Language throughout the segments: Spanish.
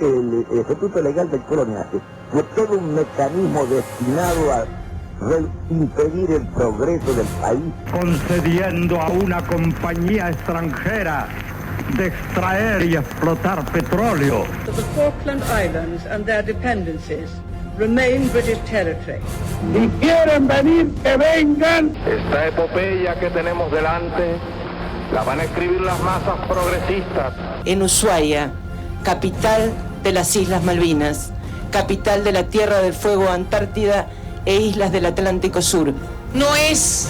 el Estatuto Legal del Coloniaje fue todo un mecanismo destinado a impedir el progreso del país, concediendo a una compañía extranjera de extraer y explotar petróleo. The Falkland Islands and their dependencies remain British territory. Si quieren venir, que vengan. Esta epopeya que tenemos delante la van a escribir las masas progresistas. En Ushuaia, capital de las Islas Malvinas, capital de la Tierra del Fuego, Antártida e islas del Atlántico Sur. No es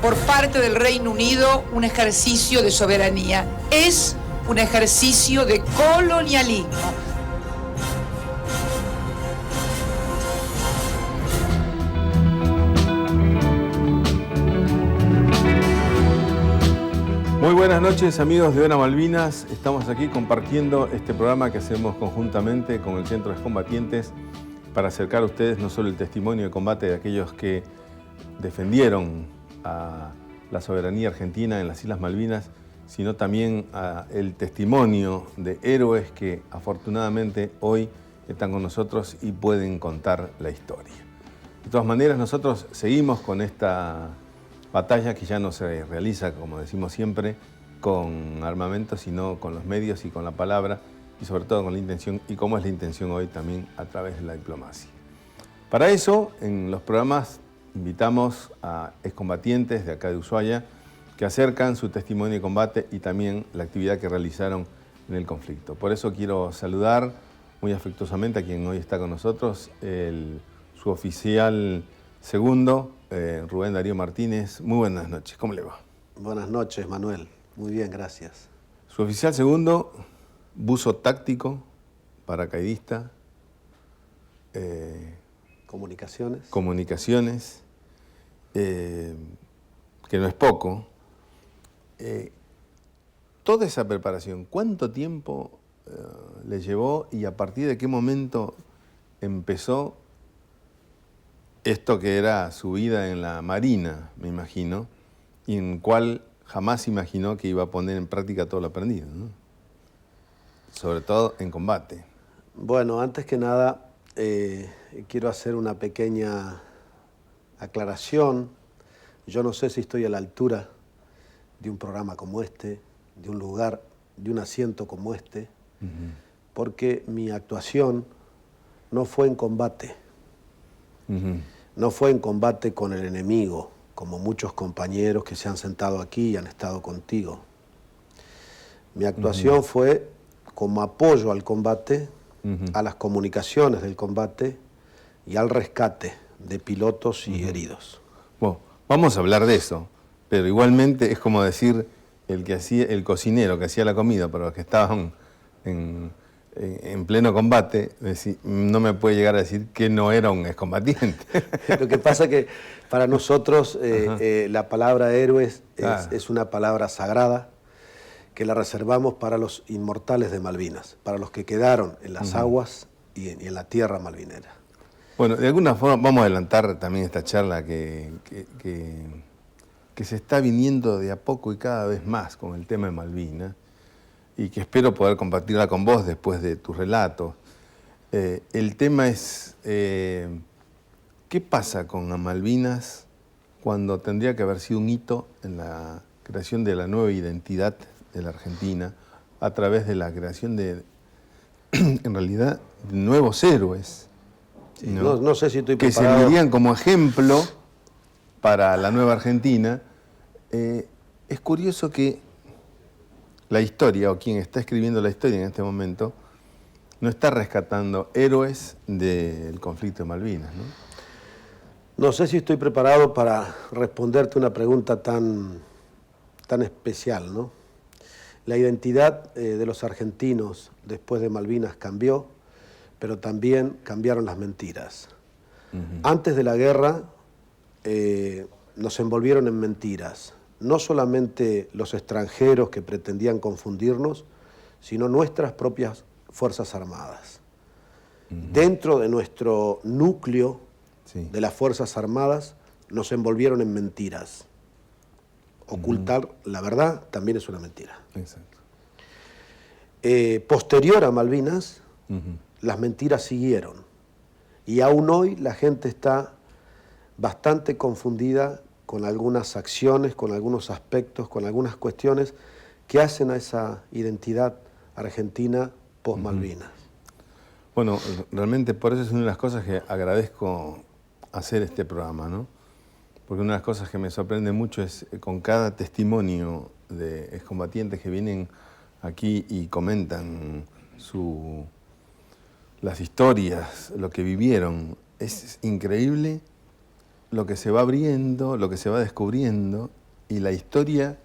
por parte del Reino Unido un ejercicio de soberanía, es un ejercicio de colonialismo. Muy buenas noches, amigos de Hora Malvinas. Estamos aquí compartiendo este programa que hacemos conjuntamente con el Centro de Excombatientes para acercar a ustedes no solo el testimonio de combate de aquellos que defendieron a la soberanía argentina en las Islas Malvinas, sino también el testimonio de héroes que afortunadamente hoy están con nosotros y pueden contar la historia. De todas maneras, nosotros seguimos con esta batalla que ya no se realiza, como decimos siempre, con armamento, sino con los medios y con la palabra, y sobre todo con la intención, y como es la intención hoy también a través de la diplomacia. Para eso, en los programas invitamos a excombatientes de acá de Ushuaia que acercan su testimonio de combate y también la actividad que realizaron en el conflicto. Por eso quiero saludar muy afectuosamente a quien hoy está con nosotros, su oficial segundo, Rubén Darío Martínez. Muy buenas noches, ¿cómo le va? Buenas noches, Manuel. Muy bien, gracias. Su oficial segundo, buzo táctico, paracaidista, comunicaciones, que no es poco. Toda esa preparación, ¿cuánto tiempo le llevó y a partir de qué momento empezó esto que era su vida en la Marina, me imagino, y en cual jamás imaginó que iba a poner en práctica todo lo aprendido, ¿no? Sobre todo en combate? Bueno, antes que nada, quiero hacer una pequeña aclaración. Yo no sé si estoy a la altura de un programa como este, de un lugar, de un asiento como este, porque mi actuación no fue en combate. No fue en combate con el enemigo, como muchos compañeros que se han sentado aquí y han estado contigo. Mi actuación fue como apoyo al combate, a las comunicaciones del combate y al rescate de pilotos y heridos. Bueno, vamos a hablar de eso, pero igualmente es como decir el cocinero que hacía la comida para los que estaban en pleno combate, no me puede llegar a decir que no era un excombatiente. Lo que pasa es que para nosotros la palabra héroes es una palabra sagrada que la reservamos para los inmortales de Malvinas, para los que quedaron en las aguas y en la tierra malvinera. Bueno, de alguna forma vamos a adelantar también esta charla que se está viniendo de a poco y cada vez más con el tema de Malvinas, y que espero poder compartirla con vos después de tu relato. El tema es, ¿qué pasa con Malvinas cuando tendría que haber sido un hito en la creación de la nueva identidad de la Argentina a través de la creación de, en realidad, de nuevos héroes? Sí, no sé si estoy preparado. Que servirían como ejemplo para la nueva Argentina. Es curioso que la historia, o quien está escribiendo la historia en este momento, no está rescatando héroes del conflicto de Malvinas, ¿no? No sé si estoy preparado para responderte una pregunta tan especial, ¿no? La identidad de los argentinos después de Malvinas cambió, pero también cambiaron las mentiras. Antes de la guerra nos envolvieron en mentiras. No solamente los extranjeros que pretendían confundirnos, sino nuestras propias Fuerzas Armadas. Dentro de nuestro núcleo de las Fuerzas Armadas nos envolvieron en mentiras. Ocultar la verdad también es una mentira. Exacto. Posterior a Malvinas, las mentiras siguieron. Y aún hoy la gente está bastante confundida con algunas acciones, con algunos aspectos, con algunas cuestiones que hacen a esa identidad argentina post-Malvinas. Bueno, realmente por eso es una de las cosas que agradezco hacer este programa, ¿no? Porque una de las cosas que me sorprende mucho es con cada testimonio de excombatientes que vienen aquí y comentan las historias, lo que vivieron. Es increíble lo que se va abriendo, lo que se va descubriendo y la historia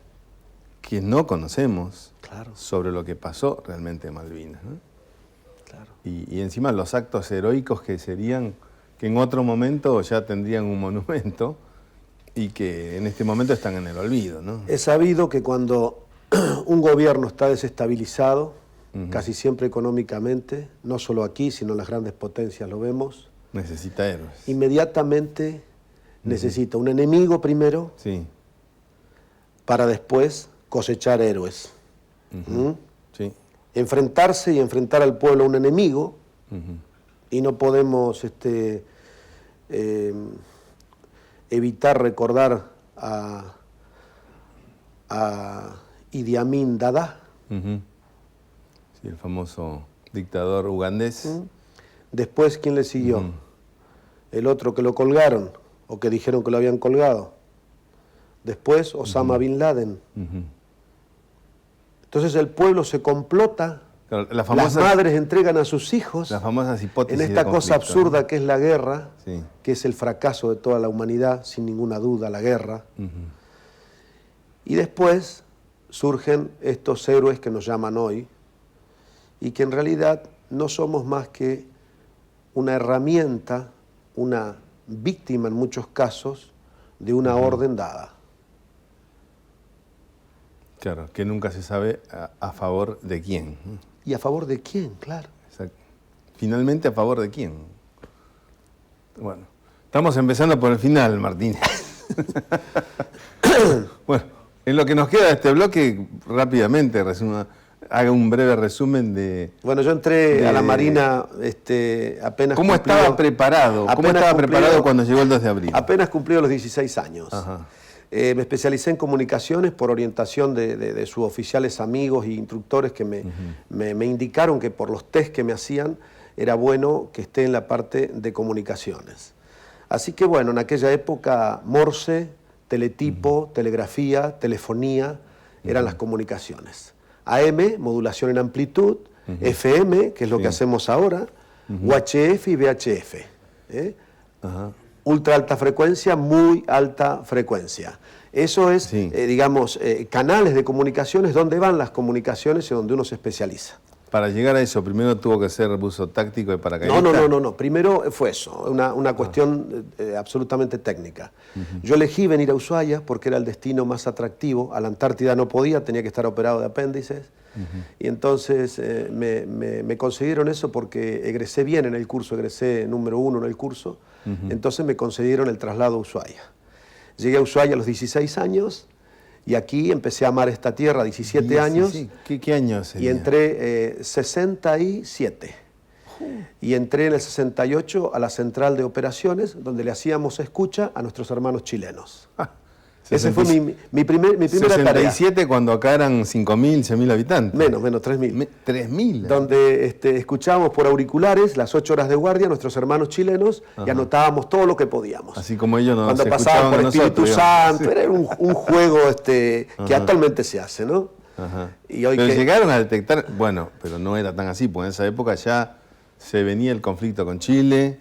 que no conocemos sobre lo que pasó realmente en Malvinas, ¿no? Claro. Y encima los actos heroicos que serían, que en otro momento ya tendrían un monumento y que en este momento están en el olvido, ¿no? Es sabido que cuando un gobierno está desestabilizado, casi siempre económicamente, no solo aquí, sino en las grandes potencias lo vemos, necesita héroes. Inmediatamente necesita un enemigo primero, sí, para después cosechar héroes. Sí. Enfrentarse y enfrentar al pueblo a un enemigo, y no podemos evitar recordar a Idi Amin Dada. Sí, el famoso dictador ugandés. Después, ¿quién le siguió? El otro que lo colgaron, o que dijeron que lo habían colgado. Después, Osama Bin Laden. Entonces el pueblo se complota, claro, las madres entregan a sus hijos las famosas hipótesis en esta de cosa conflicto, absurda, ¿no? que es la guerra, Sí. que es el fracaso de toda la humanidad, sin ninguna duda, la guerra. Y después surgen estos héroes que nos llaman hoy, y que en realidad no somos más que una herramienta, una víctima en muchos casos, de una orden dada. Claro, que nunca se sabe a favor de quién. ¿Y a favor de quién? Claro. Exacto. Finalmente, ¿a favor de quién? Bueno, estamos empezando por el final, Martínez. Bueno, en lo que nos queda de este bloque, rápidamente, haga un breve resumen de... Bueno, yo entré a la Marina apenas ¿Cómo estaba preparado? ¿Cómo estaba preparado cuando llegó el 2 de abril? Apenas cumplido los 16 años. Ajá. Me especialicé en comunicaciones por orientación de suboficiales amigos e instructores que me indicaron que por los test que me hacían era bueno que esté en la parte de comunicaciones. Así que bueno, en aquella época Morse, teletipo, telegrafía, telefonía eran las comunicaciones. AM, modulación en amplitud, FM, que es lo que hacemos ahora, UHF y VHF. Ultra alta frecuencia, muy alta frecuencia. Eso es, digamos, canales de comunicaciones, donde van las comunicaciones y donde uno se especializa. Para llegar a eso, primero tuvo que ser buzo táctico de paracaidista. No. Primero fue eso, una cuestión absolutamente técnica. Yo elegí venir a Ushuaia porque era el destino más atractivo. A la Antártida no podía, tenía que estar operado de apéndices. Y entonces me concedieron eso porque egresé bien en el curso, egresé número 1 en el curso. Entonces me concedieron el traslado a Ushuaia. Llegué a Ushuaia a los 16 años. Y aquí empecé a amar esta tierra, 17 años. Sí. ¿Qué año sería? Y entré 67. Y entré en el 68 a la central de operaciones, donde le hacíamos escucha a nuestros hermanos chilenos. Ese fue mi primera tarea. 67 cuando acá eran 5.000, 6.000 habitantes. Menos, 3.000. 3.000. Donde escuchábamos por auriculares las 8 horas de guardia a nuestros hermanos chilenos y anotábamos todo lo que podíamos. Así como ellos nos cuando escuchaban pasaban por a nosotros, Espíritu digamos. Santo, era un juego que actualmente se hace, ¿no? Y hoy pero llegaron a detectar, bueno, pero no era tan así, porque en esa época ya se venía el conflicto con Chile.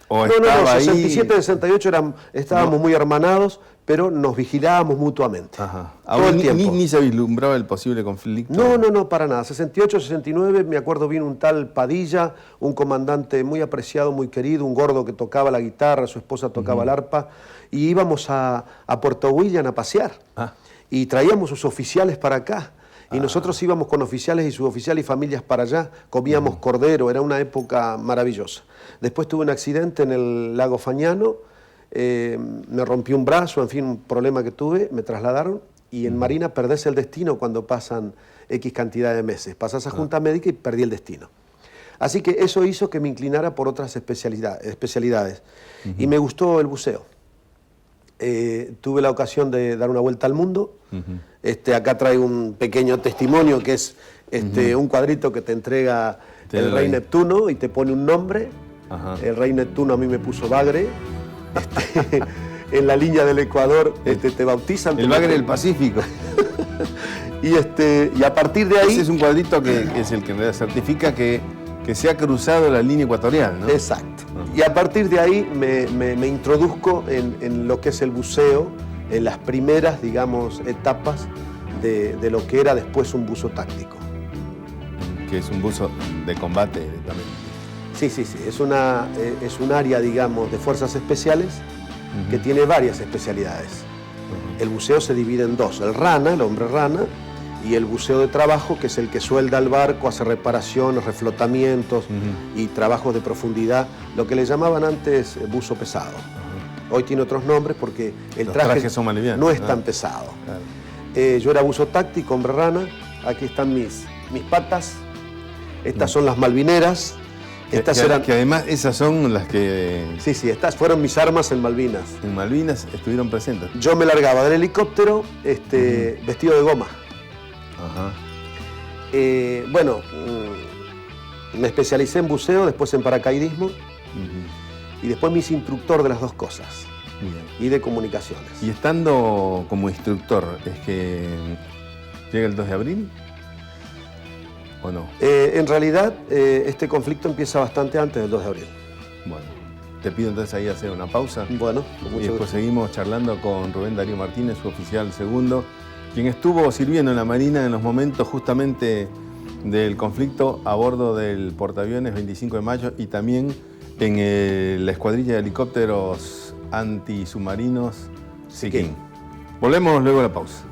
O No, ahí... 67, 68 estábamos muy hermanados, pero nos vigilábamos mutuamente. Todo el tiempo. Ni se vislumbraba el posible conflicto. No, para nada. 68, 69, me acuerdo bien un tal Padilla, un comandante muy apreciado, muy querido, un gordo que tocaba la guitarra, su esposa tocaba el arpa, y íbamos a Puerto William a pasear. Y traíamos sus oficiales para acá. Y nosotros íbamos con oficiales y suboficiales y familias para allá, comíamos cordero, era una época maravillosa. Después tuve un accidente en el lago Fañano, me rompí un brazo, en fin, un problema que tuve, me trasladaron y en Marina perdés el destino cuando pasan X cantidad de meses. Pasás a Junta Médica y perdí el destino. Así que eso hizo que me inclinara por otras especialidades. Y me gustó el buceo. Tuve la ocasión de dar una vuelta al mundo. Acá traigo un pequeño testimonio que es un cuadrito que te entrega el rey Neptuno y te pone un nombre. El rey Neptuno a mí me puso Bagre. En la línea del Ecuador te bautizan. El Bagre del Pacífico. y a partir de ahí... Ese es un cuadrito que es el que en realidad certifica que se ha cruzado la línea ecuatorial, ¿no? Exacto. Y a partir de ahí me introduzco en lo que es el buceo, en las primeras, digamos, etapas de lo que era después un buzo táctico. Que es un buzo de combate directamente. Sí. Es un área, digamos, de fuerzas especiales que tiene varias especialidades. El buceo se divide en dos, el rana, el hombre rana, y el buceo de trabajo, que es el que suelda el barco, hace reparaciones, reflotamientos y trabajos de profundidad, lo que le llamaban antes buzo pesado. Hoy tiene otros nombres porque el traje son más livianos, no es tan pesado. Claro. Yo era buzo táctico, hombre rana. Aquí están mis patas. Estas son las malvineras. Que además esas son las que... Sí, estas fueron mis armas en Malvinas. En Malvinas estuvieron presentes. Yo me largaba del helicóptero vestido de goma. Bueno, me especialicé en buceo, después en paracaidismo y después me hice instructor de las dos cosas. Bien. Y de comunicaciones. Y estando como instructor, ¿es que llega el 2 de abril? ¿O no? En realidad, este conflicto empieza bastante antes del 2 de abril. Bueno, te pido entonces ahí hacer una pausa. Bueno, y después gusto. Seguimos charlando con Rubén Darío Martínez, su oficial segundo, quien estuvo sirviendo en la Marina en los momentos justamente del conflicto a bordo del portaaviones 25 de mayo y también en la escuadrilla de helicópteros antisubmarinos Siquín. Volvemos luego a la pausa.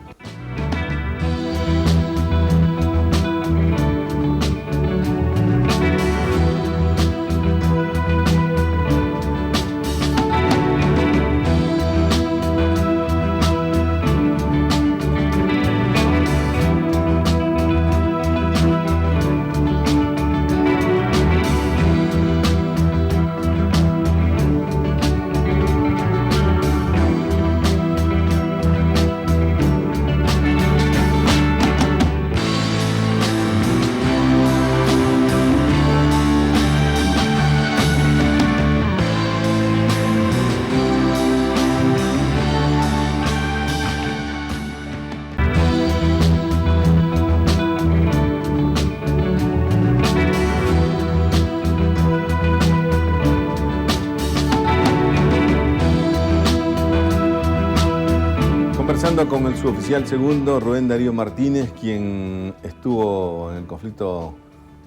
Con el suboficial segundo, Rubén Darío Martínez, quien estuvo en el conflicto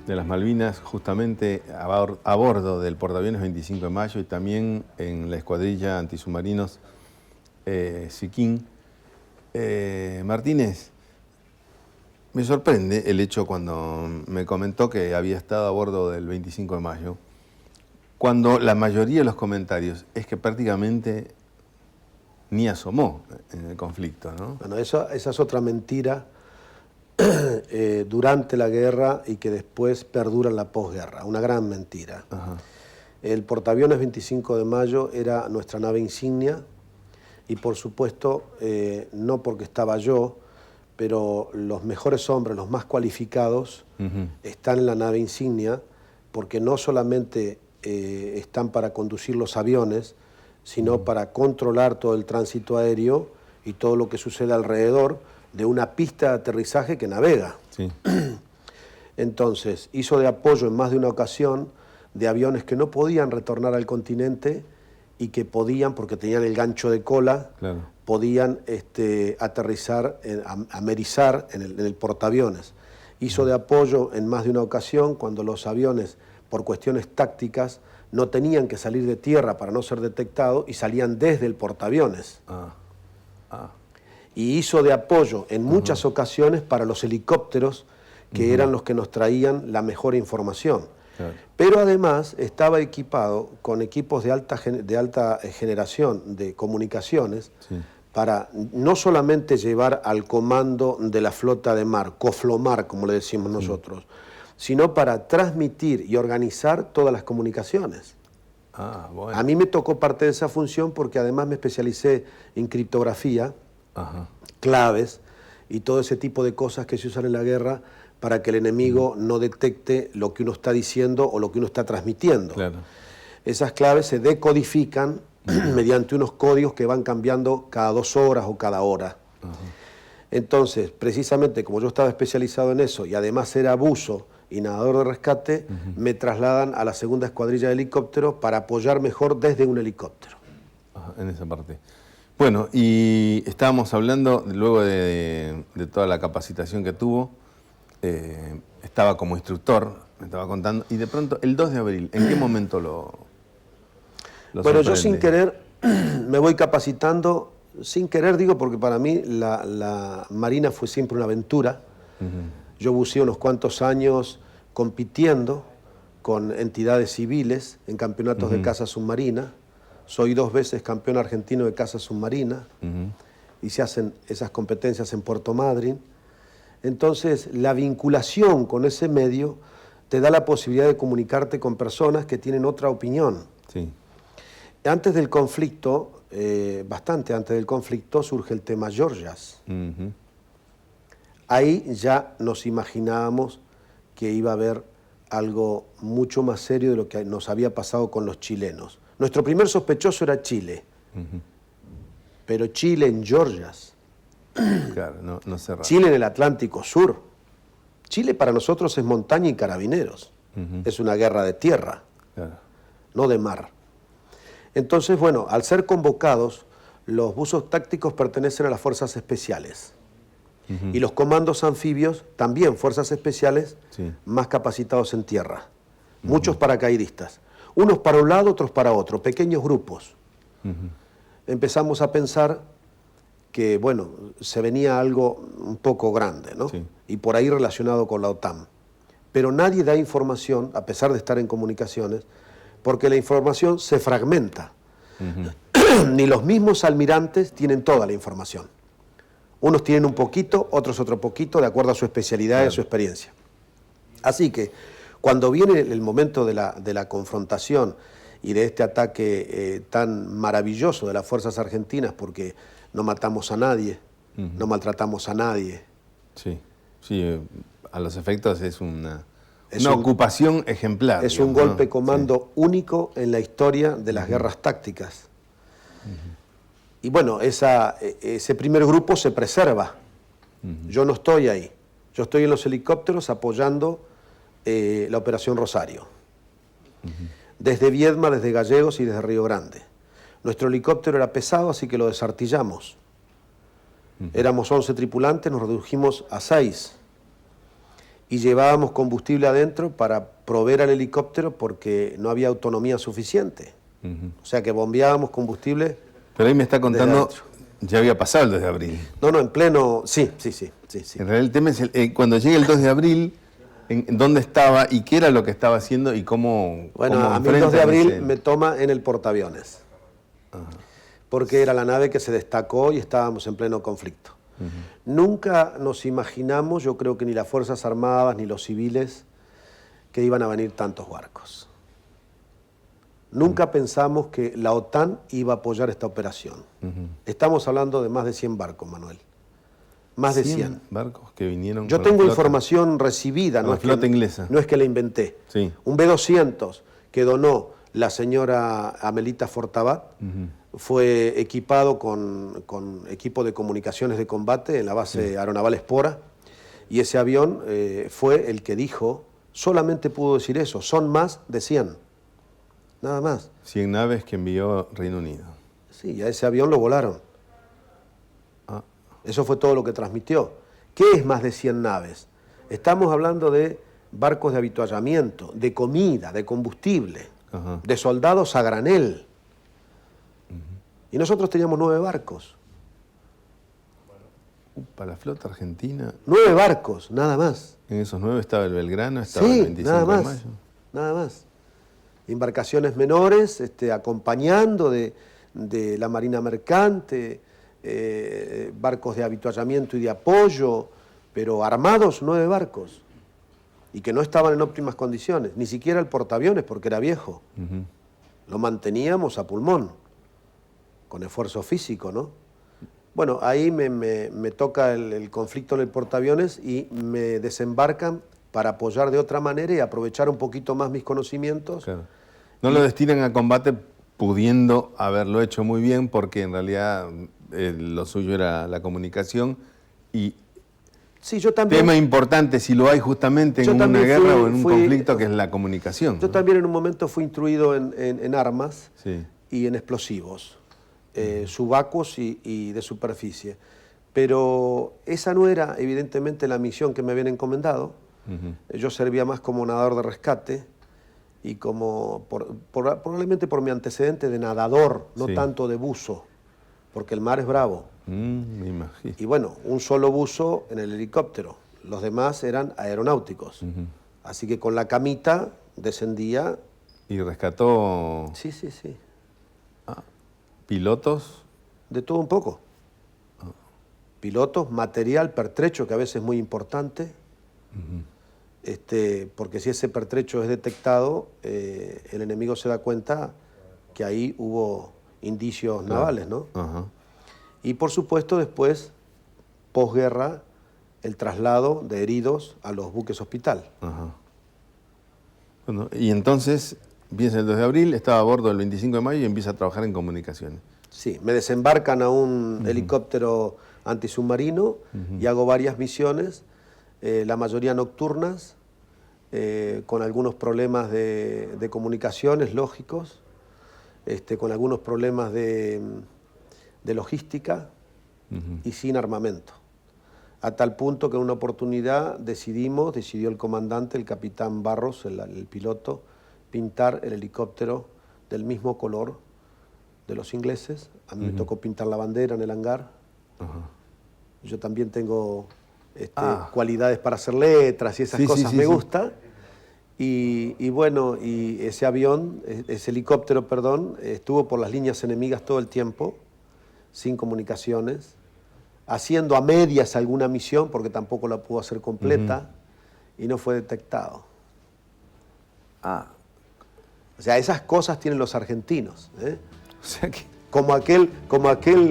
de las Malvinas, justamente a bordo del portaaviones 25 de mayo y también en la escuadrilla antisubmarinos Siquín. Martínez, me sorprende el hecho cuando me comentó que había estado a bordo del 25 de mayo, cuando la mayoría de los comentarios es que prácticamente ni asomó en el conflicto, ¿no? Bueno, esa es otra mentira durante la guerra y que después perdura en la posguerra, una gran mentira. El portaaviones 25 de mayo era nuestra nave insignia y por supuesto, no porque estaba yo, pero los mejores hombres, los más cualificados, están en la nave insignia porque no solamente están para conducir los aviones, sino para controlar todo el tránsito aéreo y todo lo que sucede alrededor de una pista de aterrizaje que navega. Sí. Entonces, hizo de apoyo en más de una ocasión de aviones que no podían retornar al continente y que podían, porque tenían el gancho de cola, claro, podían aterrizar, amerizar en el portaaviones. Hizo de apoyo en más de una ocasión cuando los aviones, por cuestiones tácticas, no tenían que salir de tierra para no ser detectados y salían desde el portaaviones. Y hizo de apoyo en muchas ocasiones para los helicópteros que eran los que nos traían la mejor información. Claro. Pero además estaba equipado con equipos de alta generación de comunicaciones, sí, para no solamente llevar al comando de la flota de mar, COFLOMAR, como le decimos nosotros, sino para transmitir y organizar todas las comunicaciones. Ah, bueno. A mí me tocó parte de esa función porque además me especialicé en criptografía, Ajá. claves y todo ese tipo de cosas que se usan en la guerra para que el enemigo no detecte lo que uno está diciendo o lo que uno está transmitiendo. Claro. Esas claves se decodifican mediante unos códigos que van cambiando cada 2 horas o cada hora. Ajá. Entonces, precisamente como yo estaba especializado en eso y además era buzo y nadador de rescate, me trasladan a la 2ª escuadrilla de helicópteros para apoyar mejor desde un helicóptero. Ajá, en esa parte. Bueno, y estábamos hablando, luego de toda la capacitación que tuvo, estaba como instructor, me estaba contando, y de pronto, el 2 de abril, ¿en qué momento lo Bueno, yo sorprende? sin querer me voy capacitando, sin querer digo, porque para mí la Marina fue siempre una aventura. Yo buceé unos cuantos años compitiendo con entidades civiles en campeonatos de caza submarina. Soy 2 veces campeón argentino de caza submarina y se hacen esas competencias en Puerto Madryn. Entonces, la vinculación con ese medio te da la posibilidad de comunicarte con personas que tienen otra opinión. Sí. Antes del conflicto, bastante antes del conflicto, surge el tema Georgias. Ahí ya nos imaginábamos que iba a haber algo mucho más serio de lo que nos había pasado con los chilenos. Nuestro primer sospechoso era Chile, pero Chile en Georgias, Claro, no cerrado. Chile en el Atlántico Sur. Chile para nosotros es montaña y carabineros, es una guerra de tierra, Claro. no de mar. Entonces, bueno, al ser convocados, los buzos tácticos pertenecen a las fuerzas especiales. Y los comandos anfibios, también fuerzas especiales, Sí. más capacitados en tierra. Muchos paracaidistas. Unos para un lado, otros para otro, pequeños grupos. Empezamos a pensar que, bueno, se venía algo un poco grande, ¿no? Sí. Y por ahí relacionado con la OTAN. Pero nadie da información, a pesar de estar en comunicaciones, porque la información se fragmenta. Ni los mismos almirantes tienen toda la información. Unos tienen un poquito, otros otro poquito, de acuerdo a su especialidad y a su experiencia. Así que, cuando viene el momento de la confrontación y de este ataque tan maravilloso de las fuerzas argentinas, porque no matamos a nadie, no maltratamos a nadie. Sí, sí, a los efectos es una Es una un- ocupación ejemplar. Es un digamos, ¿no? golpe comando único en la historia de las guerras tácticas. Y bueno, ese primer grupo se preserva. Yo no estoy ahí. Yo estoy en los helicópteros apoyando la Operación Rosario. Desde Viedma, desde Gallegos y desde Río Grande. Nuestro helicóptero era pesado, así que lo desartillamos. Éramos 11 tripulantes, nos redujimos a 6. Y llevábamos combustible adentro para proveer al helicóptero porque no había autonomía suficiente. O sea que bombeábamos combustible. Pero ahí me está contando, Desde adentro. ya había pasado el 2 de abril. No, en pleno... Sí. En realidad el tema es cuando llegue el 2 de abril, en dónde estaba y qué era lo que estaba haciendo y cómo. Bueno, cómo a mí el 2 de enfrentan abril ese- me toma en el portaaviones. Porque era la nave que se destacó y estábamos en pleno conflicto. Nunca nos imaginamos, yo creo que ni las Fuerzas Armadas ni los civiles, que iban a venir tantos barcos. Nunca pensamos que la OTAN iba a apoyar esta operación. Estamos hablando de más de 100 barcos, Manuel. Más de 100. barcos que vinieron. Yo con la tengo flota. información recibida, Con la flota inglesa. No es que la inventé. Sí. Un B-200 que donó la señora Amelita Fortabat fue equipado con equipo de comunicaciones de combate en la base aeronaval Espora, y ese avión fue el que dijo, solamente pudo decir eso, son más de 100, nada más. 100 naves que envió Reino Unido. Sí, a ese avión lo volaron. Ah. Eso fue todo lo que transmitió. ¿Qué es más de 100 naves? Estamos hablando de barcos de avituallamiento, de comida, de combustible, Ajá. de soldados a granel. Y nosotros teníamos 9 barcos. Para la flota argentina, 9 barcos, nada más. en esos 9 estaba el Belgrano, estaba el Sí, 25 nada de más. mayo. Nada más. Embarcaciones menores, acompañando de la Marina Mercante, barcos de avituallamiento y de apoyo, pero armados 9 barcos. y que no estaban en óptimas condiciones, ni siquiera el portaaviones porque era viejo. Lo manteníamos a pulmón, con esfuerzo físico, ¿no? Bueno, ahí me toca el conflicto en el portaaviones y me desembarcan para apoyar de otra manera y aprovechar un poquito más mis conocimientos. Claro. No lo destinan a combate pudiendo haberlo hecho muy bien, porque en realidad lo suyo era la comunicación y sí, yo también, tema importante si lo hay justamente en una guerra o en un conflicto, que es la comunicación. Yo también en un momento fui instruido en armas sí. y en explosivos, subacuos y de superficie. Pero esa no era evidentemente la misión que me habían encomendado. Yo servía más como nadador de rescate y como probablemente por mi antecedente de nadador, no sí. tanto de buzo, porque el mar es bravo. Me imagino. Y bueno, un solo buzo en el helicóptero, los demás eran aeronáuticos. Así que con la camita descendía. ¿Y rescató Sí, sí, sí. pilotos? De todo un poco. Pilotos, material, pertrecho, que a veces es muy importante. Porque si ese pertrecho es detectado, el enemigo se da cuenta que ahí hubo indicios navales, ¿no? Y por supuesto después, posguerra, el traslado de heridos a los buques hospital. Bueno, y entonces empieza el 2 de abril, estaba a bordo el 25 de mayo y empieza a trabajar en comunicaciones. Sí, me desembarcan a un helicóptero antisubmarino y hago varias misiones, la mayoría nocturnas, con algunos problemas de comunicaciones lógicos, con algunos problemas de logística y sin armamento. A tal punto que en una oportunidad decidió el comandante, el capitán Barros, el piloto, pintar el helicóptero del mismo color de los ingleses. A mí me tocó pintar la bandera en el hangar. Yo también tengo cualidades para hacer letras y esas cosas me gusta. Y bueno, y ese helicóptero, estuvo por las líneas enemigas todo el tiempo, sin comunicaciones, haciendo a medias alguna misión, porque tampoco la pudo hacer completa, y no fue detectado. O sea, esas cosas tienen los argentinos, ¿eh? O sea que... Como aquel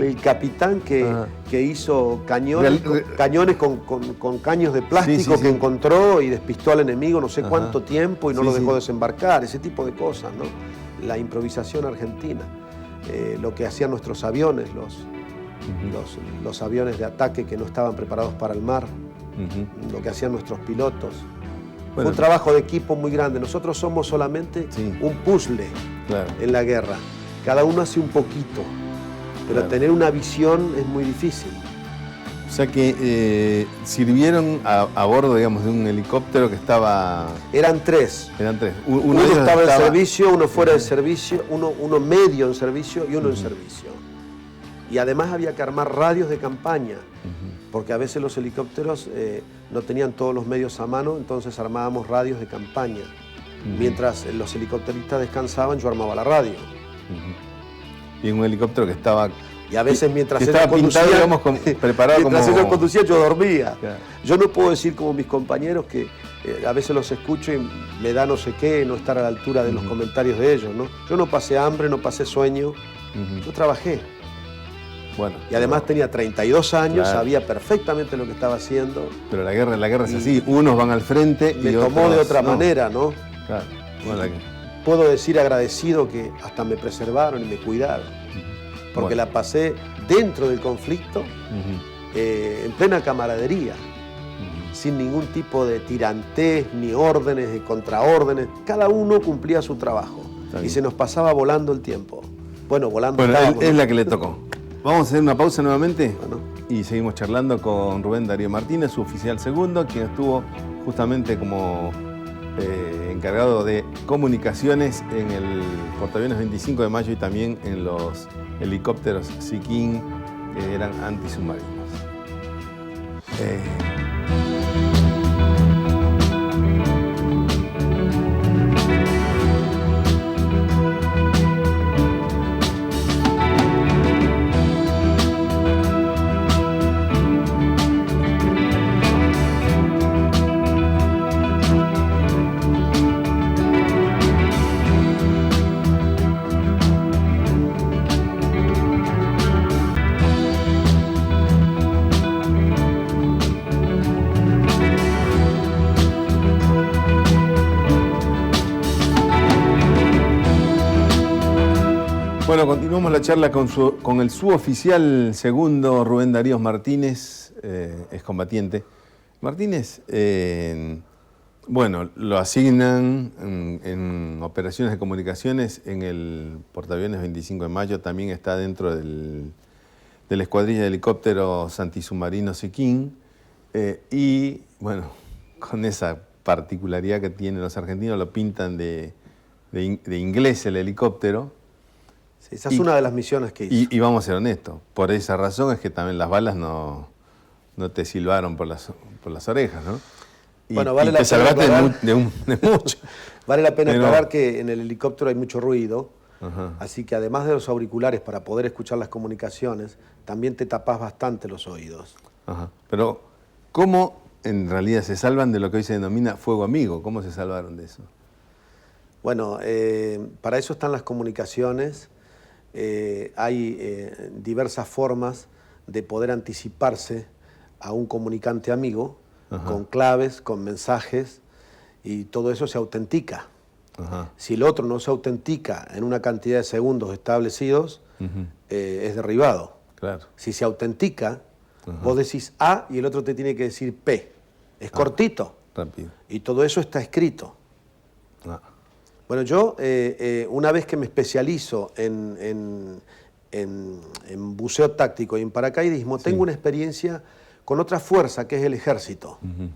el capitán que hizo cañones con caños de plástico que encontró y despistó al enemigo no sé cuánto tiempo y no lo dejó desembarcar, ese tipo de cosas, ¿no? La improvisación argentina, lo que hacían nuestros aviones, los aviones de ataque que no estaban preparados para el mar, lo que hacían nuestros pilotos. Bueno, fue un trabajo de equipo muy grande. Nosotros somos solamente un puzzle en la guerra. Cada uno hace un poquito, pero tener una visión es muy difícil. O sea que sirvieron a bordo, digamos, de un helicóptero que estaba... Eran tres. Uno estaba en servicio, uno fuera de servicio, uno medio en servicio y uno en servicio. Y además había que armar radios de campaña, porque a veces los helicópteros no tenían todos los medios a mano, entonces armábamos radios de campaña. Mientras los helicópteristas descansaban, yo armaba la radio. Y un helicóptero que estaba... Y a veces mientras ellos conducían, ellos conducían, yo dormía. Claro. Yo no puedo decir como mis compañeros que a veces los escucho y me da no sé qué, no estar a la altura de los comentarios de ellos, ¿no? Yo no pasé hambre, no pasé sueño, yo trabajé. Bueno, y además tenía 32 años, sabía perfectamente lo que estaba haciendo. Pero la guerra es así, unos van al frente y otros tomó de otra manera, ¿no? Claro. Puedo decir agradecido que hasta me preservaron y me cuidaron, porque la pasé dentro del conflicto, en plena camaradería, sin ningún tipo de tirantez, ni órdenes, de contraórdenes. Cada uno cumplía su trabajo y se nos pasaba volando el tiempo. Bueno, es la que le tocó. Vamos a hacer una pausa nuevamente y seguimos charlando con Rubén Darío Martínez, su oficial segundo, quien estuvo justamente como encargado de comunicaciones en el portaaviones 25 de mayo y también en los helicópteros Sea King, que eran antisubmarinos. Bueno, continuamos la charla con el suboficial segundo Rubén Darío Martínez, excombatiente. Martínez, bueno, lo asignan en operaciones de comunicaciones en el portaaviones 25 de mayo, también está dentro de la escuadrilla de helicópteros antisubmarinos Siquín, y bueno, con esa particularidad que tienen los argentinos, lo pintan de inglés el helicóptero. Sí, esa es una de las misiones que hizo. Y vamos a ser honestos, por esa razón es que también las balas no te silbaron por las orejas, ¿no? Bueno, vale la te pena salvaste aclarar, de mucho. vale la pena Pero- aclarar que en el helicóptero hay mucho ruido, Ajá. así que además de los auriculares para poder escuchar las comunicaciones, también te tapas bastante los oídos. Ajá. Pero, ¿cómo en realidad se salvan de lo que hoy se denomina fuego amigo? ¿Cómo se salvaron de eso? Bueno, para eso están las comunicaciones. Hay diversas formas de poder anticiparse a un comunicante amigo, Ajá. con claves, con mensajes, y todo eso se autentica. Ajá. Si el otro no se autentica en una cantidad de segundos establecidos, Ujú. es derribado. Claro. Si se autentica, Ajá. vos decís A y el otro te tiene que decir P. Es cortito. Rápido. Y todo eso está escrito. Ah. Bueno, yo una vez que me especializo en buceo táctico y en paracaidismo, Sí. tengo una experiencia con otra fuerza que es el ejército. Ujú.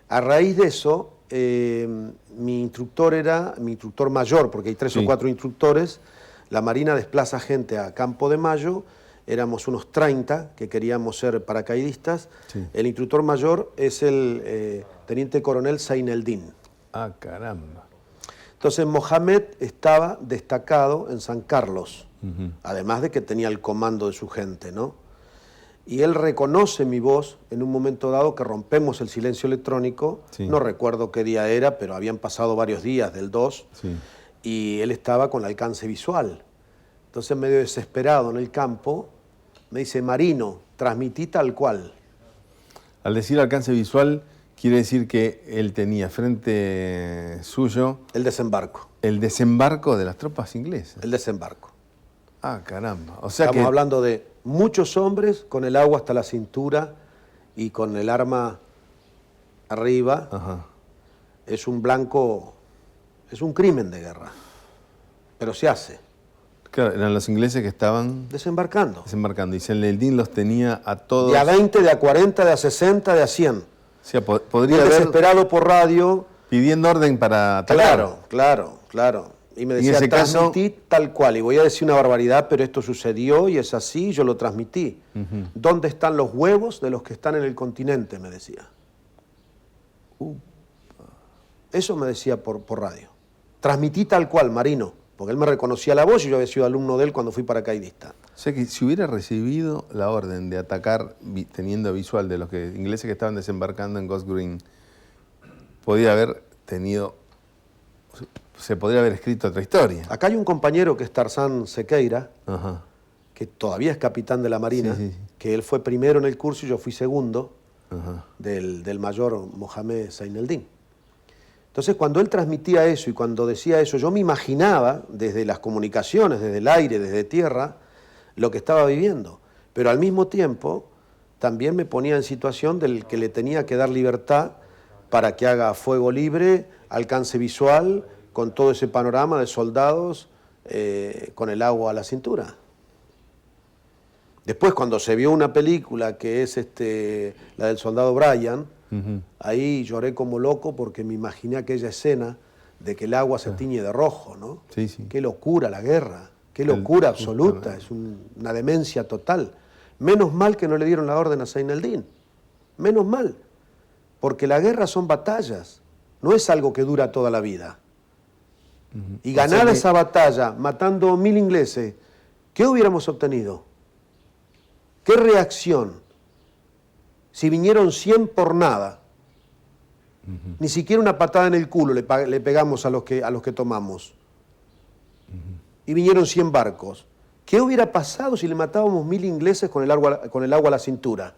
A raíz de eso, mi instructor mayor, porque hay 3 Sí. o 4 instructores, la Marina desplaza gente a Campo de Mayo, éramos unos 30 que queríamos ser paracaidistas. Sí. El instructor mayor es el teniente coronel Zaineldin. Ah, caramba. Entonces Mohamed estaba destacado en San Carlos, Ujú. además de que tenía el comando de su gente, ¿no? Y él reconoce mi voz en un momento dado que rompemos el silencio electrónico, Sí. no recuerdo qué día era, pero habían pasado varios días del 2, Sí. y él estaba con el alcance visual. Entonces, medio desesperado en el campo, me dice: Marino, transmití tal cual. Al decir alcance visual, quiere decir que él tenía frente suyo El desembarco, el desembarco de las tropas inglesas. el desembarco. Ah, caramba. O sea Estamos que... hablando de muchos hombres con el agua hasta la cintura y con el arma arriba. Ajá. Es un blanco, es un crimen de guerra, pero se hace, Claro, eran los ingleses que estaban desembarcando. desembarcando y Zaineldin los tenía a todos. De a 20, de a 40, de a 60, de a 100. O sea, Y podría él haber desesperado por radio. pidiendo orden para atacar. Claro. Y me En decía: ese caso- transmití tal cual. Y voy a decir una barbaridad, pero esto sucedió y es así, yo lo transmití. Ujú. ¿Dónde están los huevos de los que están en el continente?, me decía. Eso me decía por radio. Transmití tal cual, Marino, porque él me reconocía la voz y yo había sido alumno de él cuando fui paracaidista. O sea que si hubiera recibido la orden de atacar teniendo visual de los ingleses que estaban desembarcando en Ghost Green, podría haber tenido, se podría haber escrito otra historia. Acá hay un compañero que es Tarzán Sequeira, Ajá. que todavía es capitán de la Marina, Sí. que él fue primero en el curso y yo fui segundo Ajá. del mayor Mohamed Zaineldin. Entonces, cuando él transmitía eso y cuando decía eso, yo me imaginaba desde las comunicaciones, desde el aire, desde tierra, lo que estaba viviendo. Pero al mismo tiempo, también me ponía en situación del que le tenía que dar libertad para que haga fuego libre, alcance visual, con todo ese panorama de soldados con el agua a la cintura. Después, cuando se vio una película que es la del soldado Brian, Ujú. ahí lloré como loco porque me imaginé aquella escena de que el agua se tiñe de rojo, ¿no? Sí, sí. Qué locura la guerra, qué locura absoluta, es una demencia total. Menos mal que no le dieron la orden a Zaineldin, menos mal, porque la guerra son batallas, no es algo que dura toda la vida. Y O sea ganada que- esa batalla, matando 1000 ingleses, ¿qué hubiéramos obtenido? ¿Qué reacción? Si vinieron 100 por nada, ni siquiera una patada en el culo le pegamos a los que tomamos. Y vinieron 100 barcos. ¿Qué hubiera pasado si le matábamos 1000 ingleses con el agua a la cintura?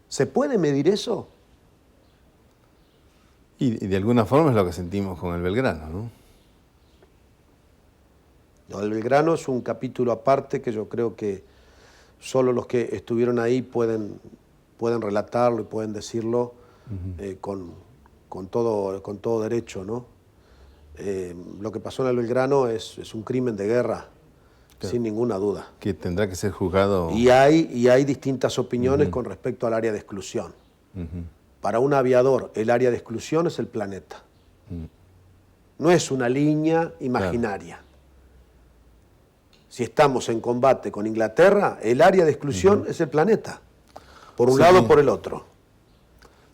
¿Se puede medir eso? Y de alguna forma es lo que sentimos con el Belgrano, ¿no? Lo del Belgrano es un capítulo aparte que yo creo que solo los que estuvieron ahí pueden relatarlo y pueden decirlo con todo derecho, ¿no? Lo que pasó en el Belgrano es un crimen de guerra, claro, sin ninguna duda. Que tendrá que ser juzgado. Y hay distintas opiniones con respecto al área de exclusión. Para un aviador, el área de exclusión es el planeta. No es una línea imaginaria. Claro. Si estamos en combate con Inglaterra, el área de exclusión es el planeta. Por un lado o por el otro.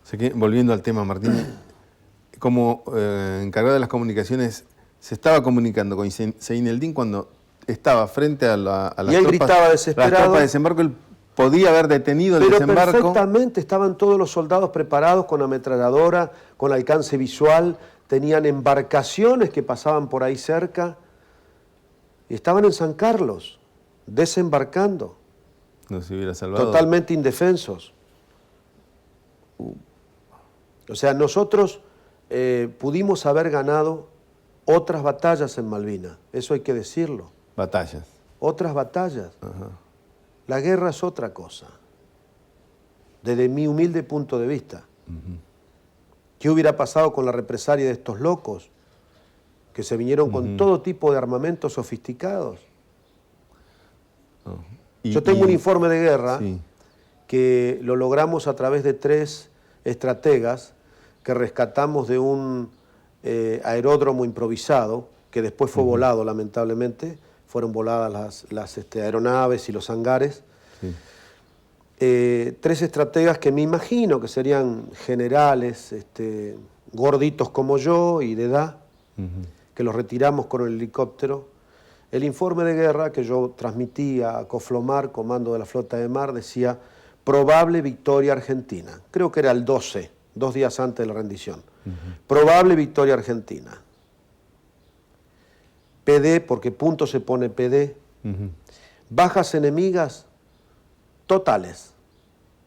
Sé que, volviendo al tema, Martín, como encargado de las comunicaciones, se estaba comunicando con Zeineldin cuando estaba frente a las tropas. Y él gritaba desesperado. Las tropas de desembarco, él podía haber detenido el desembarco. Pero perfectamente, estaban todos los soldados preparados con ametralladora, con alcance visual, tenían embarcaciones que pasaban por ahí cerca y estaban en San Carlos, desembarcando. No se hubiera salvado. Totalmente indefensos. O sea, nosotros pudimos haber ganado otras batallas en Malvinas, eso hay que decirlo. Batallas. Otras batallas. Ajá. La guerra es otra cosa, desde mi humilde punto de vista. ¿Qué hubiera pasado con la represalia de estos locos que se vinieron con todo tipo de armamentos sofisticados? Yo tengo un informe de guerra que lo logramos a través de 3 estrategas que rescatamos de un aeródromo improvisado, que después fue volado lamentablemente, fueron voladas las aeronaves y los hangares. 3 estrategas que me imagino que serían generales, gorditos como yo y de edad, que los retiramos con el helicóptero. El informe de guerra que yo transmitía a Coflomar, comando de la flota de mar, decía probable victoria argentina. Creo que era el 12, 2 días antes de la rendición. Probable victoria argentina. PD, porque punto se pone PD. Bajas enemigas totales,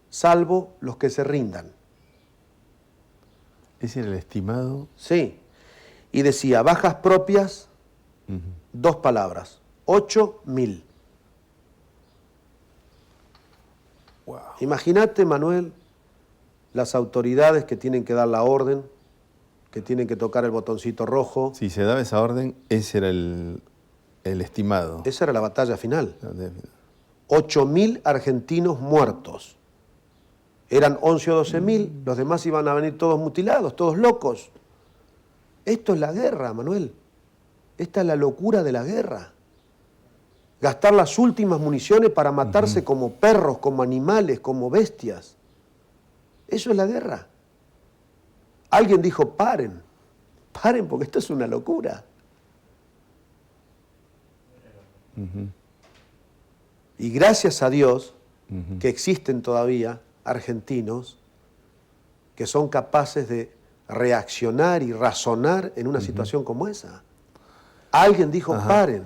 salvo los que se rindan. ¿Ese era el estimado? Sí. Y decía, bajas propias, 2 palabras, 8.000. Wow. Imagínate, Manuel, las autoridades que tienen que dar la orden, que tienen que tocar el botoncito rojo. Si se daba esa orden, ese era el estimado. Esa era la batalla final. 8.000 argentinos muertos. Eran 11 o 12.000, los demás iban a venir todos mutilados, todos locos. Esto es la guerra, Manuel. Esta es la locura de la guerra. Gastar las últimas municiones para matarse como perros, como animales, como bestias. Eso es la guerra. Alguien dijo, paren porque esto es una locura. Y gracias a Dios que existen todavía argentinos que son capaces de reaccionar y razonar en una situación como esa. Alguien dijo, paren.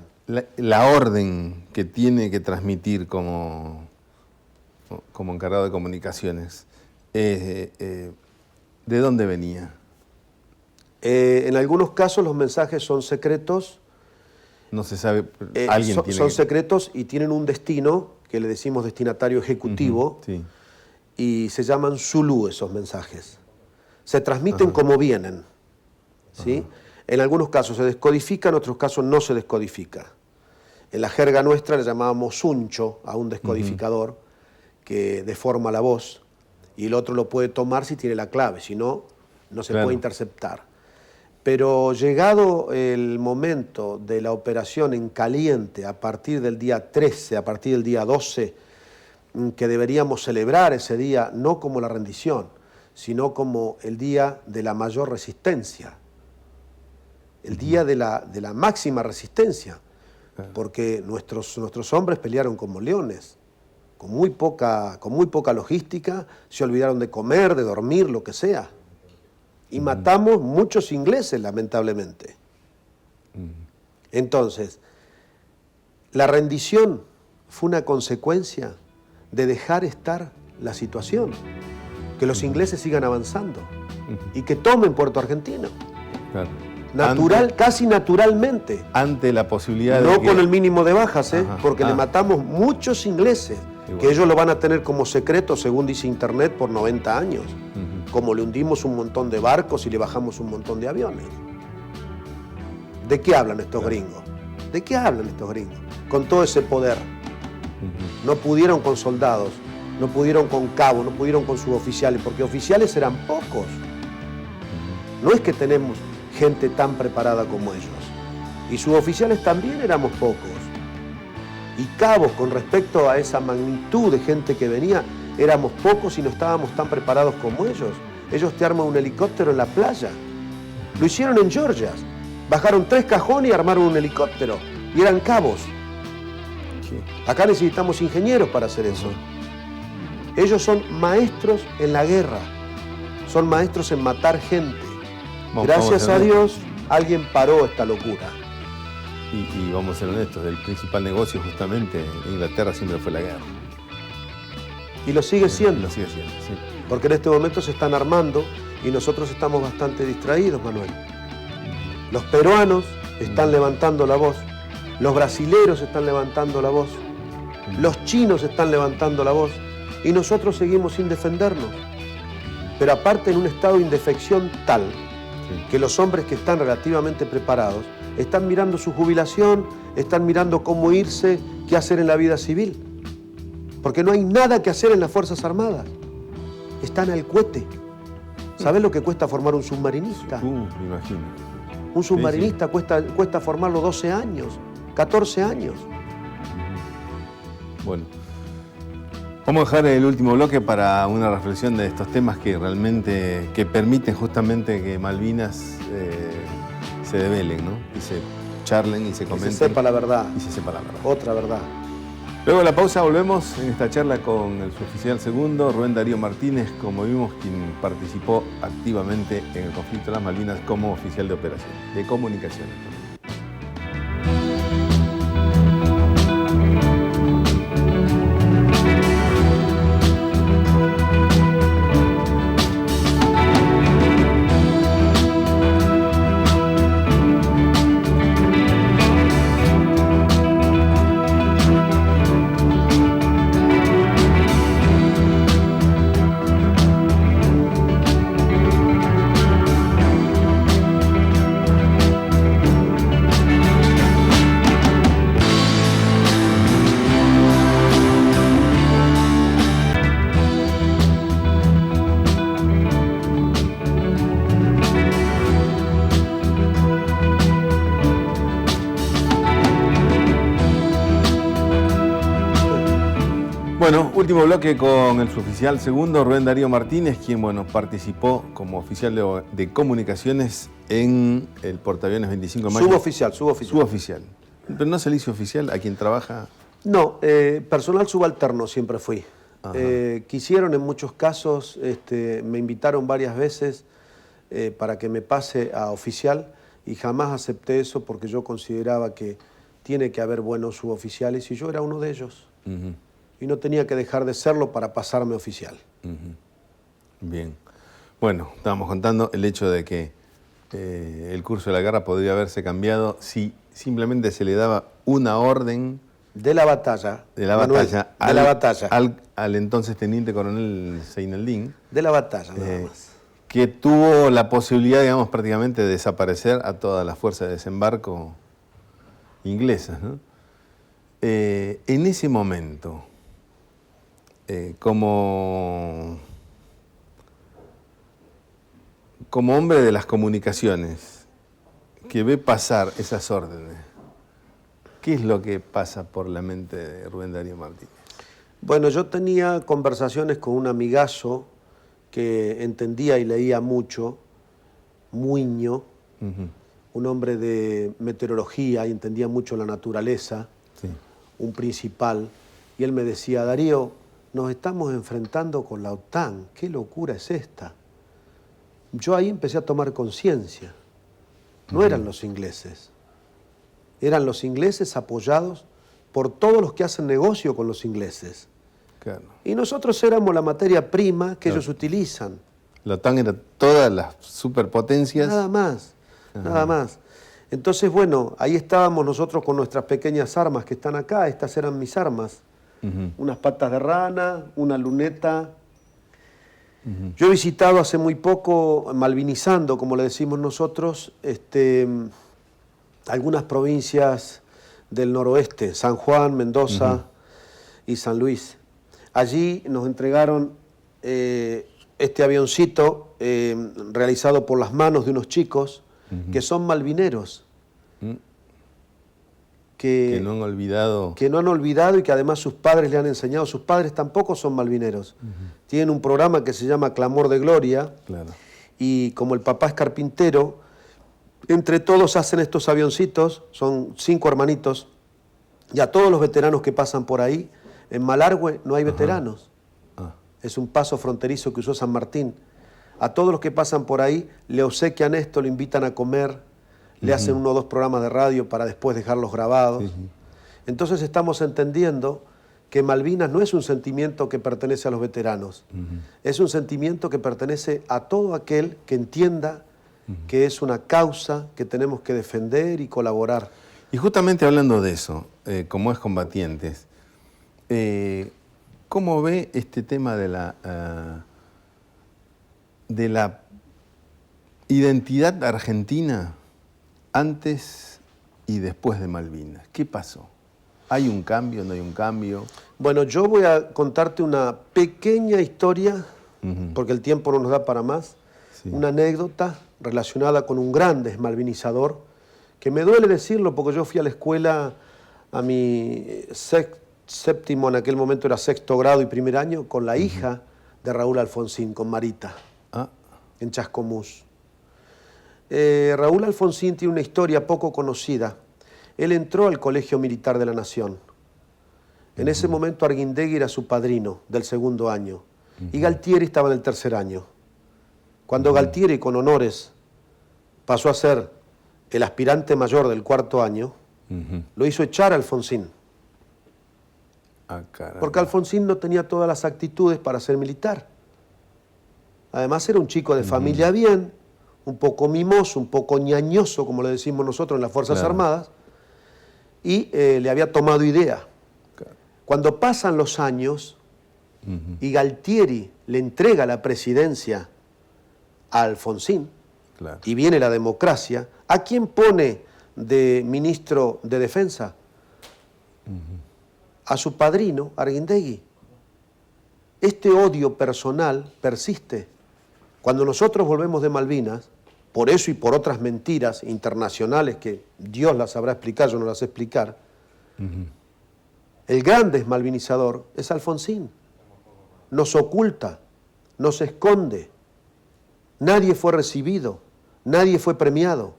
La orden que tiene que transmitir como encargado de comunicaciones, ¿de dónde venía? En algunos casos los mensajes son secretos. No se sabe, son secretos y tienen un destino, que le decimos destinatario ejecutivo, y se llaman Zulú esos mensajes. Se transmiten como vienen, ¿sí? En algunos casos se descodifica, en otros casos no se descodifica. En la jerga nuestra le llamábamos suncho a un descodificador que deforma la voz, y el otro lo puede tomar si tiene la clave, si no, no se puede interceptar. Pero llegado el momento de la operación en caliente, a partir del día 13, a partir del día 12, que deberíamos celebrar ese día, no como la rendición, sino como el día de la mayor resistencia, el día de la máxima resistencia, porque nuestros hombres pelearon como leones, con muy poca logística, se olvidaron de comer, de dormir, lo que sea. Y matamos muchos ingleses, lamentablemente. Entonces, la rendición fue una consecuencia de dejar estar la situación, que los ingleses sigan avanzando y que tomen Puerto Argentino. Claro. casi naturalmente. Ante la posibilidad de No que... con el mínimo de bajas, Ajá. porque le matamos muchos ingleses, Igual. que ellos lo van a tener como secreto, según dice Internet, por 90 años. Como le hundimos un montón de barcos y le bajamos un montón de aviones. ¿De qué hablan estos gringos? ¿De qué hablan estos gringos? Con todo ese poder. No pudieron con soldados, no pudieron con cabos, no pudieron con suboficiales, porque oficiales eran pocos. No es que tenemos gente tan preparada como ellos. Y suboficiales también éramos pocos. Y cabos, con respecto a esa magnitud de gente que venía, éramos pocos y no estábamos tan preparados como ellos. Ellos te arman un helicóptero en la playa. Lo hicieron en Georgia. Bajaron 3 cajones y armaron un helicóptero. Y eran cabos. Acá necesitamos ingenieros para hacer eso. Ellos son maestros en la guerra. Son maestros en matar gente. Gracias a Dios, alguien paró esta locura. Y vamos a ser honestos, el principal negocio justamente en Inglaterra siempre fue la guerra. Y lo sigue siendo. Lo sigue siendo, sí. Porque en este momento se están armando y nosotros estamos bastante distraídos, Manuel. Los peruanos están levantando la voz, los brasileros están levantando la voz, los chinos están levantando la voz y nosotros seguimos sin defendernos. Pero aparte en un estado de indefección tal que los hombres que están relativamente preparados están mirando su jubilación, están mirando cómo irse, qué hacer en la vida civil. Porque no hay nada que hacer en las Fuerzas Armadas. Están al cohete. ¿Sabés lo que cuesta formar un submarinista? Me imagino. Un submarinista cuesta formarlo 12 años, 14 años. Bueno, vamos a dejar el último bloque para una reflexión de estos temas que realmente permiten justamente que Malvinas se develen, ¿no? Y se charlen y se comenten. Y se sepa la verdad. Y se sepa la verdad. Otra verdad. Luego de la pausa volvemos en esta charla con el suboficial segundo, Rubén Darío Martínez, como vimos, quien participó activamente en el conflicto de las Malvinas como oficial de operación, de comunicaciones. Bueno, último bloque con el suboficial segundo, Rubén Darío Martínez, quien participó como oficial de comunicaciones en el portaaviones 25 de mayo. Suboficial. ¿Pero no se le hizo oficial a quien trabaja? No, personal subalterno siempre fui. Quisieron en muchos casos, me invitaron varias veces para que me pase a oficial y jamás acepté eso porque yo consideraba que tiene que haber buenos suboficiales y yo era uno de ellos. Y no tenía que dejar de serlo para pasarme oficial. Bien. Bueno, estábamos contando el hecho de que el curso de la guerra podría haberse cambiado si simplemente se le daba una orden de la batalla. De la batalla. Al entonces teniente coronel Seineldín. De la batalla, nada más. Que tuvo la posibilidad, digamos, prácticamente de desaparecer a todas las fuerzas de desembarco inglesas, ¿no? En ese momento, como hombre de las comunicaciones, que ve pasar esas órdenes, ¿qué es lo que pasa por la mente de Rubén Darío Martínez? Bueno, yo tenía conversaciones con un amigazo que entendía y leía mucho, Muño, un hombre de meteorología y entendía mucho la naturaleza, un principal, y él me decía, Darío, nos estamos enfrentando con la OTAN, ¿qué locura es esta? Yo ahí empecé a tomar conciencia. No eran los ingleses. Eran los ingleses apoyados por todos los que hacen negocio con los ingleses. Claro. Y nosotros éramos la materia prima que ellos utilizan. La OTAN era todas las superpotencias. Nada más. nada más. Entonces, bueno, ahí estábamos nosotros con nuestras pequeñas armas que están acá, estas eran mis armas. Unas patas de rana, una luneta. Yo he visitado hace muy poco, malvinizando, como le decimos nosotros, algunas provincias del noroeste, San Juan, Mendoza y San Luis. Allí nos entregaron este avioncito realizado por las manos de unos chicos que son malvineros. Que no han olvidado. Que no han olvidado y que además sus padres le han enseñado. Sus padres tampoco son malvineros. Tienen un programa que se llama Clamor de Gloria. Claro. Y como el papá es carpintero, entre todos hacen estos avioncitos, son 5 hermanitos, y a todos los veteranos que pasan por ahí, en Malargüe no hay veteranos. Es un paso fronterizo que usó San Martín. A todos los que pasan por ahí le obsequian esto, le invitan a comer, le hacen 1 o 2 programas de radio para después dejarlos grabados. Entonces estamos entendiendo que Malvinas no es un sentimiento que pertenece a los veteranos, es un sentimiento que pertenece a todo aquel que entienda que es una causa que tenemos que defender y colaborar. Y justamente hablando de eso, como excombatientes, ¿cómo ve este tema de la identidad argentina antes y después de Malvinas? ¿Qué pasó? ¿Hay un cambio, no hay un cambio? Bueno, yo voy a contarte una pequeña historia, porque el tiempo no nos da para más, una anécdota relacionada con un gran desmalvinizador, que me duele decirlo porque yo fui a la escuela a mi séptimo, en aquel momento era 6º grado y 1er año, con la hija de Raúl Alfonsín, con Marita, en Chascomús. Raúl Alfonsín tiene una historia poco conocida. Él entró al Colegio Militar de la Nación. En ese momento Arguindegui era su padrino del 2º año y Galtieri estaba en el 3er año. Cuando Galtieri, con honores, pasó a ser el aspirante mayor del 4º año, lo hizo echar a Alfonsín. Porque Alfonsín no tenía todas las actitudes para ser militar. Además era un chico de familia bien, un poco mimoso, un poco ñañoso, como le decimos nosotros en las Fuerzas Armadas, y le había tomado idea. Cuando pasan los años y Galtieri le entrega la presidencia a Alfonsín, y viene la democracia, ¿a quién pone de ministro de Defensa? A su padrino, Arguindegui. Este odio personal persiste. Cuando nosotros volvemos de Malvinas, por eso y por otras mentiras internacionales que Dios las sabrá explicar, yo no las sé explicar, el gran desmalvinizador es Alfonsín. Nos oculta, nos esconde. Nadie fue recibido, nadie fue premiado.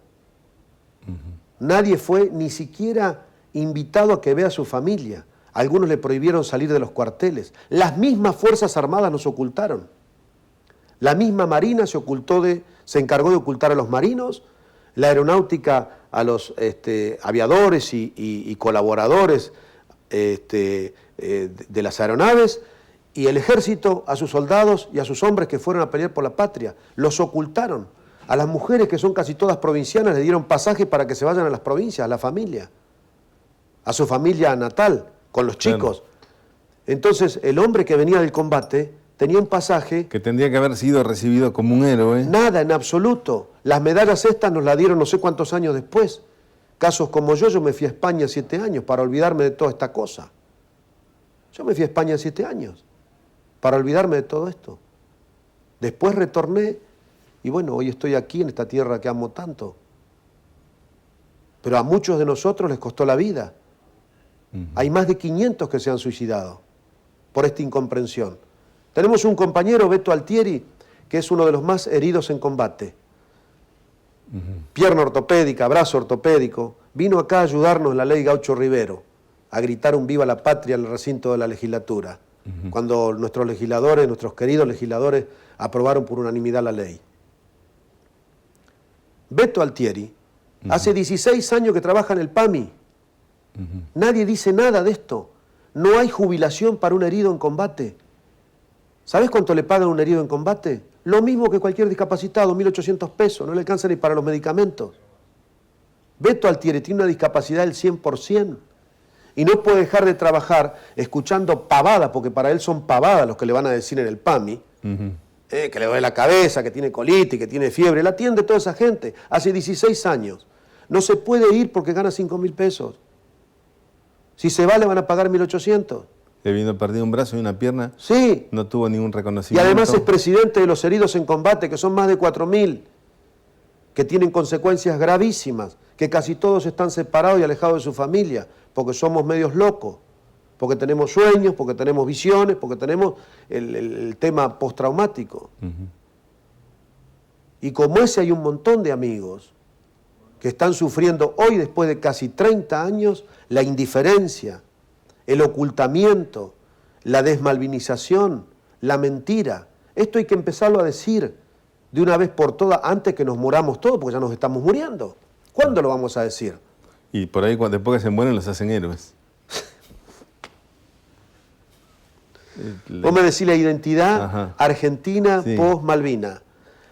Nadie fue ni siquiera invitado a que vea a su familia. Algunos le prohibieron salir de los cuarteles. Las mismas Fuerzas Armadas nos ocultaron. La misma Marina se encargó de ocultar a los marinos, la aeronáutica a los aviadores y colaboradores de las aeronaves, y el ejército a sus soldados y a sus hombres que fueron a pelear por la patria. Los ocultaron. A las mujeres, que son casi todas provincianas, le dieron pasaje para que se vayan a las provincias, a la familia, a su familia natal, con los chicos. Entonces, el hombre que venía del combate tenía un pasaje... Que tendría que haber sido recibido como un héroe. Nada, en absoluto. Las medallas estas nos las dieron no sé cuántos años después. Casos como yo me fui a España 7 años para olvidarme de toda esta cosa. Yo me fui a España 7 años para olvidarme de todo esto. Después retorné y bueno, hoy estoy aquí en esta tierra que amo tanto. Pero a muchos de nosotros les costó la vida. Hay más de 500 que se han suicidado por esta incomprensión. Tenemos un compañero, Beto Altieri, que es uno de los más heridos en combate. Pierna ortopédica, brazo ortopédico. Vino acá a ayudarnos en la ley Gaucho Rivero, a gritar un viva la patria en el recinto de la legislatura, cuando nuestros legisladores, nuestros queridos legisladores, aprobaron por unanimidad la ley. Beto Altieri, hace 16 años que trabaja en el PAMI. Nadie dice nada de esto. No hay jubilación para un herido en combate. ¿Sabes cuánto le pagan a un herido en combate? Lo mismo que cualquier discapacitado, 1.800 pesos, no le alcanza ni para los medicamentos. Beto Altieri tiene una discapacidad del 100%. Y no puede dejar de trabajar escuchando pavadas, porque para él son pavadas los que le van a decir en el PAMI, que le duele la cabeza, que tiene colitis, que tiene fiebre. Él atiende a toda esa gente. Hace 16 años. No se puede ir porque gana 5.000 pesos. Si se va, le van a pagar 1.800. Habiendo perdido un brazo y una pierna, sí. No tuvo ningún Y reconocimiento. además es presidente de los heridos en combate, que son más de 4.000, que tienen consecuencias gravísimas, que casi todos están separados y alejados de su familia, porque somos medios locos, porque tenemos sueños, porque tenemos visiones, porque tenemos el tema postraumático. Y como ese hay un montón de amigos que están sufriendo hoy, después de casi 30 años, la indiferencia, el ocultamiento, la desmalvinización, la mentira. Esto hay que empezarlo a decir de una vez por todas antes que nos muramos todos, porque ya nos estamos muriendo. ¿Cuándo lo vamos a decir? Y por ahí, después que se mueren, los hacen héroes. Vos me decís la identidad argentina post-Malvinas.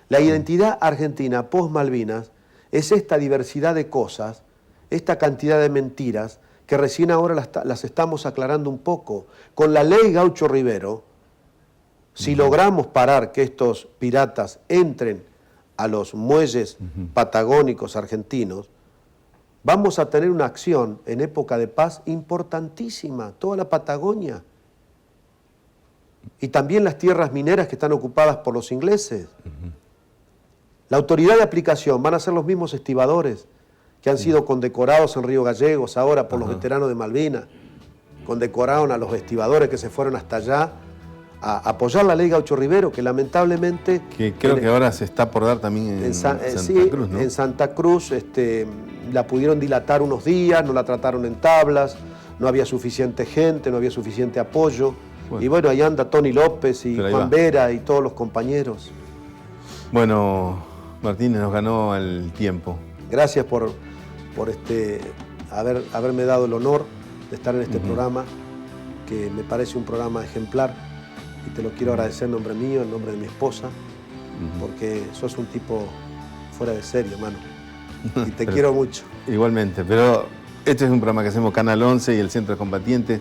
La identidad argentina post-Malvinas es esta diversidad de cosas, esta cantidad de mentiras, que recién ahora las estamos aclarando un poco. Con la ley Gaucho Rivero, si logramos parar que estos piratas entren a los muelles patagónicos argentinos, vamos a tener una acción en época de paz importantísima, toda la Patagonia. Y también las tierras mineras que están ocupadas por los ingleses. La autoridad de aplicación van a ser los mismos estibadores que han sido condecorados en Río Gallegos ahora por los veteranos de Malvinas. Condecoraron a los estibadores que se fueron hasta allá a apoyar la ley Gaucho Rivero, que lamentablemente... Que creo que ahora se está por dar también en Santa Cruz, ¿no? En Santa Cruz la pudieron dilatar unos días, no la trataron en tablas, no había suficiente gente, no había suficiente apoyo. Bueno. Y bueno, ahí anda Tony López y Juan Vera y todos los compañeros. Bueno, Martínez nos ganó el tiempo. Gracias por haberme dado el honor de estar en este programa, que me parece un programa ejemplar, y te lo quiero agradecer en nombre mío, en nombre de mi esposa, porque sos un tipo fuera de serie, hermano, y te quiero mucho. Igualmente, pero este es un programa que hacemos Canal 11 y el Centro de Combatientes,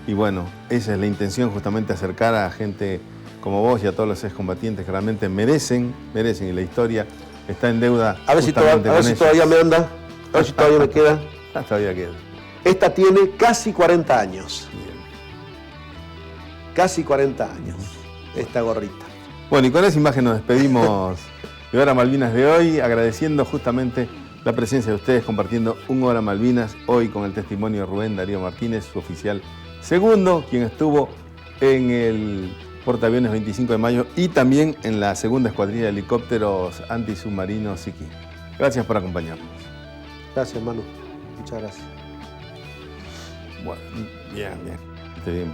y bueno, esa es la intención, justamente acercar a gente como vos y a todos los excombatientes que realmente merecen, y la historia está en deuda. A ver si todavía me anda, a ver si todavía me queda. Todavía queda. Esta tiene casi 40 años. Bien. Casi 40 años, esta gorrita. Bueno, y con esa imagen nos despedimos de Hora Malvinas de hoy, agradeciendo justamente la presencia de ustedes, compartiendo un Hora Malvinas, hoy con el testimonio de Rubén Darío Martínez, su oficial segundo, quien estuvo en el portaaviones 25 de mayo y también en la segunda escuadrilla de helicópteros antisubmarinos Siquín. Gracias por acompañarnos. Gracias, hermano. Muchas gracias. Bueno, bien. Esté bien.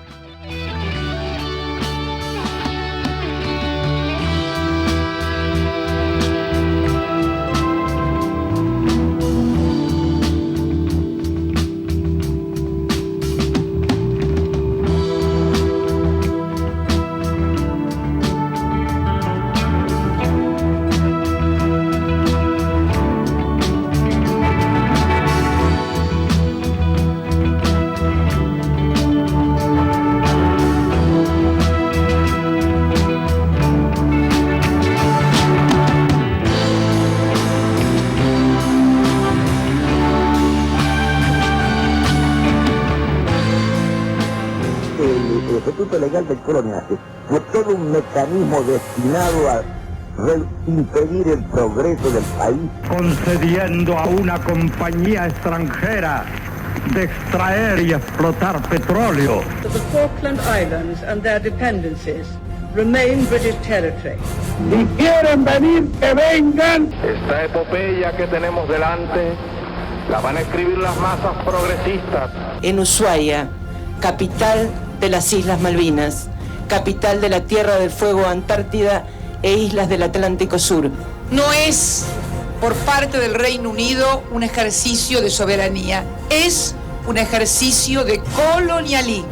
El Estatuto Legal del Coloniaje fue todo un mecanismo destinado a impedir el progreso del país, concediendo a una compañía extranjera de extraer y explotar petróleo. The Falkland Islands and their dependencies remain British territory. Si quieren venir, que vengan. Esta epopeya que tenemos delante la van a escribir las masas progresistas. En Ushuaia, capital de las Islas Malvinas, capital de la Tierra del Fuego Antártida e islas del Atlántico Sur. No es por parte del Reino Unido un ejercicio de soberanía, es un ejercicio de colonialismo.